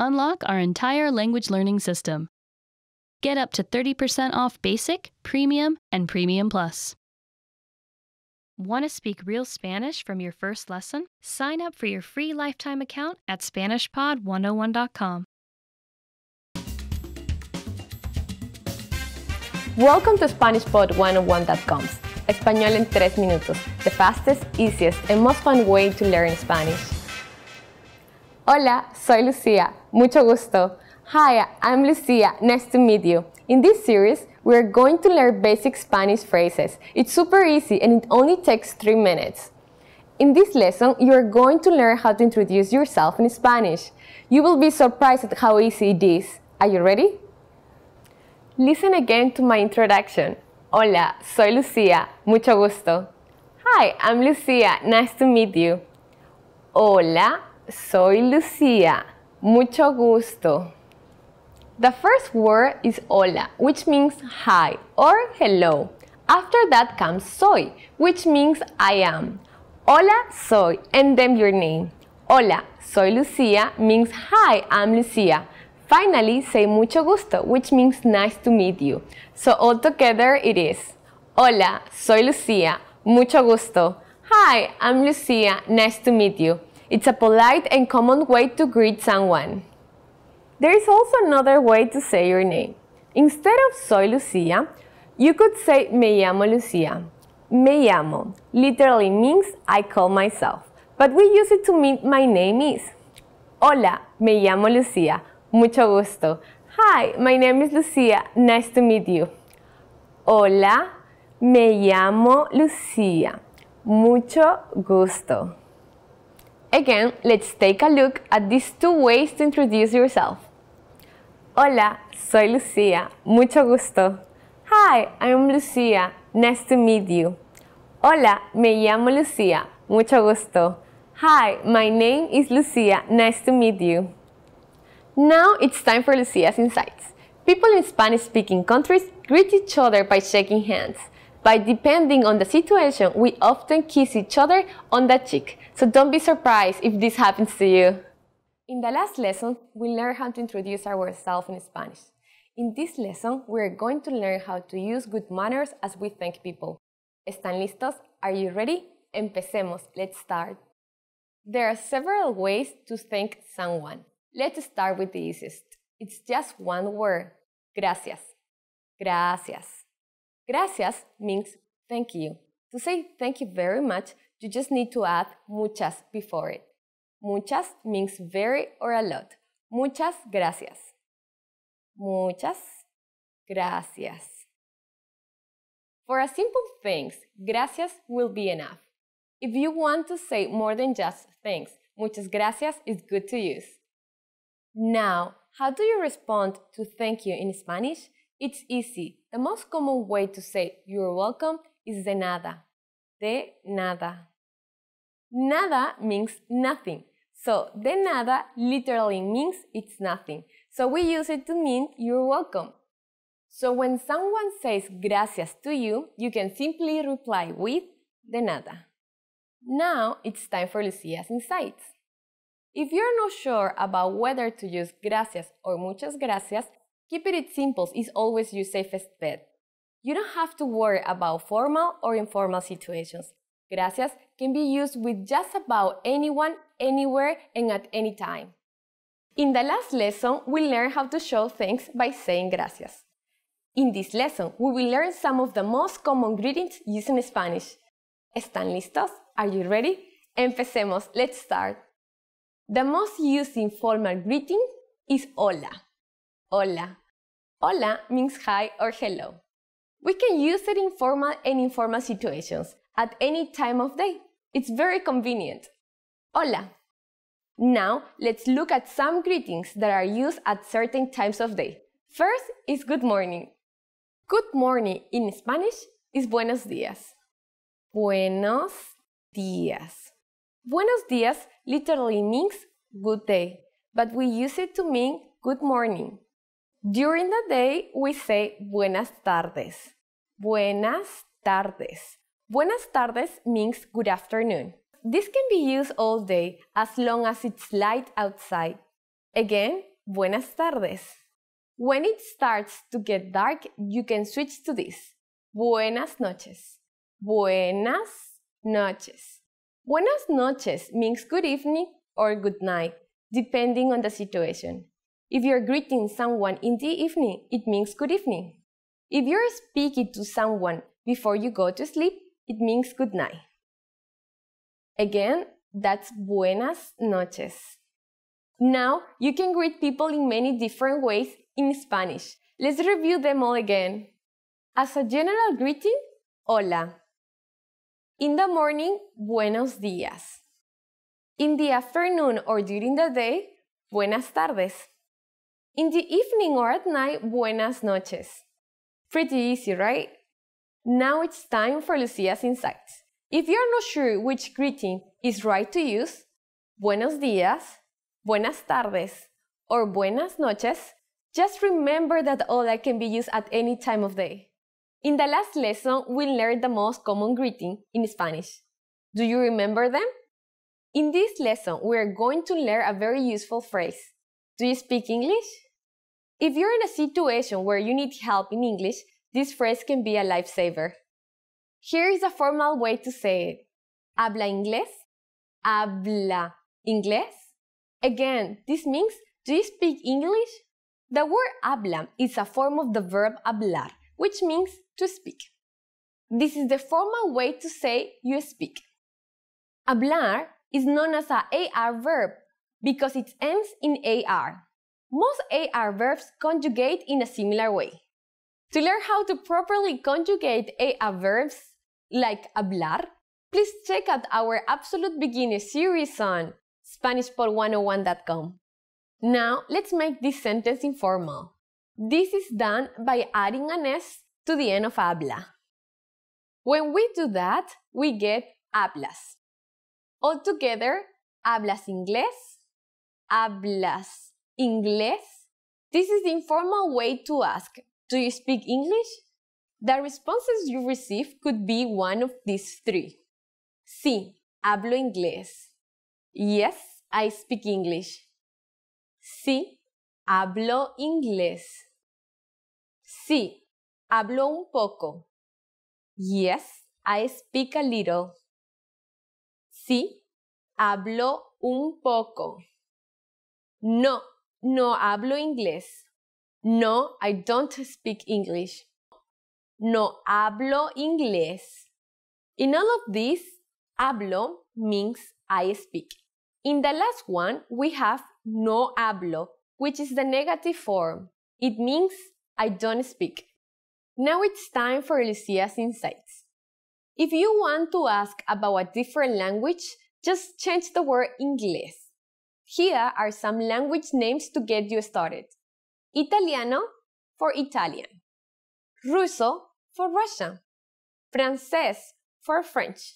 unlock our entire language learning system. Get up to 30% off Basic, Premium, and Premium Plus. Want to speak real Spanish from your first lesson? Sign up for your free lifetime account at SpanishPod101.com. Welcome to SpanishPod101.com. Español en 3 minutos, the fastest, easiest, and most fun way to learn Spanish. Hola, soy Lucia. Mucho gusto. Hi, I'm Lucia. Nice to meet you. In this series, we're going to learn basic Spanish phrases. It's super easy and it only takes 3 minutes. In this lesson, you're going to learn how to introduce yourself in Spanish. You will be surprised at how easy it is. Are you ready? Listen again to my introduction. Hola, soy Lucia. Mucho gusto. Hi, I'm Lucia. Nice to meet you. Hola, soy Lucia. Mucho gusto. The first word is hola, which means hi or hello. After that comes soy, which means I am. Hola, soy, and then your name. Hola, soy Lucia means hi, I'm Lucia. Finally, say mucho gusto, which means nice to meet you. So altogether it is hola, soy Lucia. Mucho gusto. Hi, I'm Lucia. Nice to meet you. It's a polite and common way to greet someone. There is also another way to say your name. Instead of soy Lucia, you could say me llamo Lucia. Me llamo literally means I call myself, but we use it to mean my name is. Hola, me llamo Lucia. Mucho gusto. Hi, my name is Lucia. Nice to meet you. Hola, me llamo Lucia. Mucho gusto. Again, let's take a look at these 2 ways to introduce yourself. Hola, soy Lucia. Mucho gusto. Hi, I'm Lucia. Nice to meet you. Hola, me llamo Lucia. Mucho gusto. Hi, my name is Lucia. Nice to meet you. Now it's time for Lucia's Insights. People in Spanish-speaking countries greet each other by shaking hands. But depending on the situation, we often kiss each other on the cheek. So don't be surprised if this happens to you. In the last lesson, we learned how to introduce ourselves in Spanish. In this lesson, we are going to learn how to use good manners as we thank people. ¿Están listos? Are you ready? Empecemos. Let's start. There are several ways to thank someone. Let's start with the easiest. It's just one word. Gracias. Gracias. Gracias means thank you. To say thank you very much, you just need to add muchas before it. Muchas means very or a lot. Muchas gracias. Muchas gracias. For a simple thanks, gracias will be enough. If you want to say more than just thanks, muchas gracias is good to use. Now, how do you respond to thank you in Spanish? It's easy. The most common way to say you're welcome is de nada. De nada. Nada means nothing. So, de nada literally means it's nothing. So we use it to mean you're welcome. So when someone says gracias to you, you can simply reply with de nada. Now it's time for Lucia's Insights. If you're not sure about whether to use gracias or muchas gracias, keeping it simple is always your safest bet. You don't have to worry about formal or informal situations. Gracias can be used with just about anyone, anywhere, and at any time. In the last lesson, we learned how to show thanks by saying gracias. In this lesson, we will learn some of the most common greetings used in Spanish. ¿Están listos? Are you ready? Empecemos. Let's start. The most used informal greeting is hola. Hola. Hola means hi or hello. We can use it in formal and informal situations at any time of day. It's very convenient. Hola. Now, let's look at some greetings that are used at certain times of day. First is good morning. Good morning in Spanish is buenos días. Buenos días. Buenos días literally means good day, but we use it to mean good morning. During the day, we say buenas tardes. Buenas tardes. Buenas tardes means good afternoon. This can be used all day as long as it's light outside. Again, Buenas tardes. When it starts to get dark, you can switch to this. Buenas noches. Buenas noches. Buenas noches means good evening or good night, depending on the situation. If you're greeting someone in the evening, it means good evening. If you're speaking to someone before you go to sleep, it means good night. Again, that's buenas noches. Now, you can greet people in many different ways in Spanish. Let's review them all again. As a general greeting, hola. In the morning, buenos días. In the afternoon or during the day, buenas tardes. In the evening or at night, buenas noches. Pretty easy, right? Now it's time for Lucia's insights. If you're not sure which greeting is right to use, buenos días, buenas tardes, or buenas noches, just remember that hola can be used at any time of day. In the last lesson, we learned the most common greeting in Spanish. Do you remember them? In this lesson, we are going to learn a very useful phrase. Do you speak English? If you're in a situation where you need help in English, this phrase can be a lifesaver. Here is a formal way to say it. ¿Habla inglés? ¿Habla inglés? Again, this means, do you speak English? The word habla is a form of the verb hablar, which means to speak. This is the formal way to say you speak. Hablar is known as a AR verb because it ends in AR. Most AR verbs conjugate in a similar way. To learn how to properly conjugate AR verbs like hablar, please check out our Absolute Beginner series on SpanishPod101.com. Now, let's make this sentence informal. This is done by adding an S to the end of habla. When we do that, we get hablas. Altogether, ¿hablas inglés? ¿Hablas inglés? This is the informal way to ask, do you speak English? The responses you receive could be one of these three. Sí, hablo inglés. Yes, I speak English. Sí, hablo inglés. Sí, hablo un poco. Yes, I speak a little. Sí, hablo un poco. No, no hablo inglés. No, I don't speak English. No hablo inglés. In all of these, hablo means I speak. In the last one, we have no hablo, which is the negative form. It means I don't speak. Now it's time for Lucia's insights. If you want to ask about a different language, just change the word inglés. Here are some language names to get you started. Italiano for Italian. Ruso for Russian. Francés for French.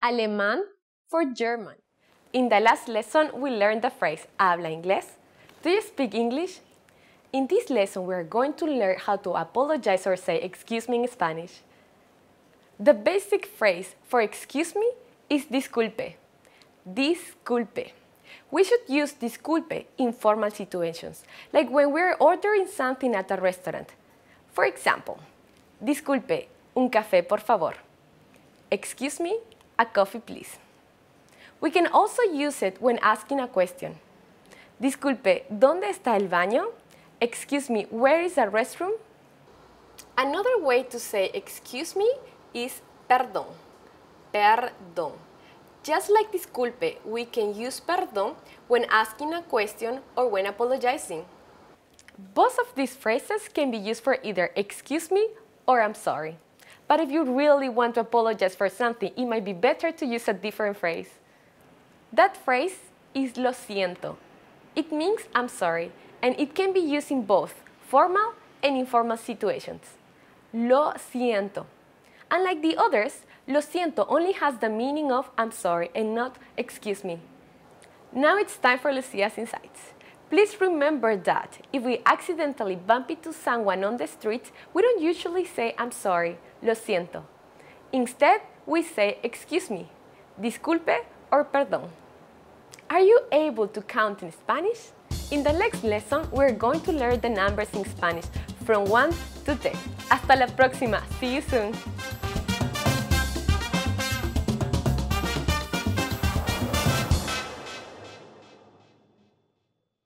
Alemán for German. In the last lesson, we learned the phrase ¿Habla inglés? Do you speak English? In this lesson, we are going to learn how to apologize or say excuse me in Spanish. The basic phrase for excuse me is disculpe. Disculpe. We should use disculpe in formal situations, like when we're ordering something at a restaurant. For example, disculpe, un café por favor. Excuse me, a coffee please. We can also use it when asking a question. Disculpe, ¿dónde está el baño? Excuse me, where is the restroom? Another way to say excuse me is perdón. Perdón. Just like disculpe, we can use perdón when asking a question or when apologizing. Both of these phrases can be used for either excuse me or I'm sorry. But if you really want to apologize for something, it might be better to use a different phrase. That phrase is lo siento. It means I'm sorry, and it can be used in both formal and informal situations. Lo siento. Unlike the others, lo siento only has the meaning of I'm sorry and not excuse me. Now it's time for Lucia's insights. Please remember that if we accidentally bump into someone on the street, we don't usually say I'm sorry, lo siento. Instead, we say excuse me, disculpe, or perdón. Are you able to count in Spanish? In the next lesson, we're going to learn the numbers in Spanish from 1 to 10. Hasta la próxima. See you soon.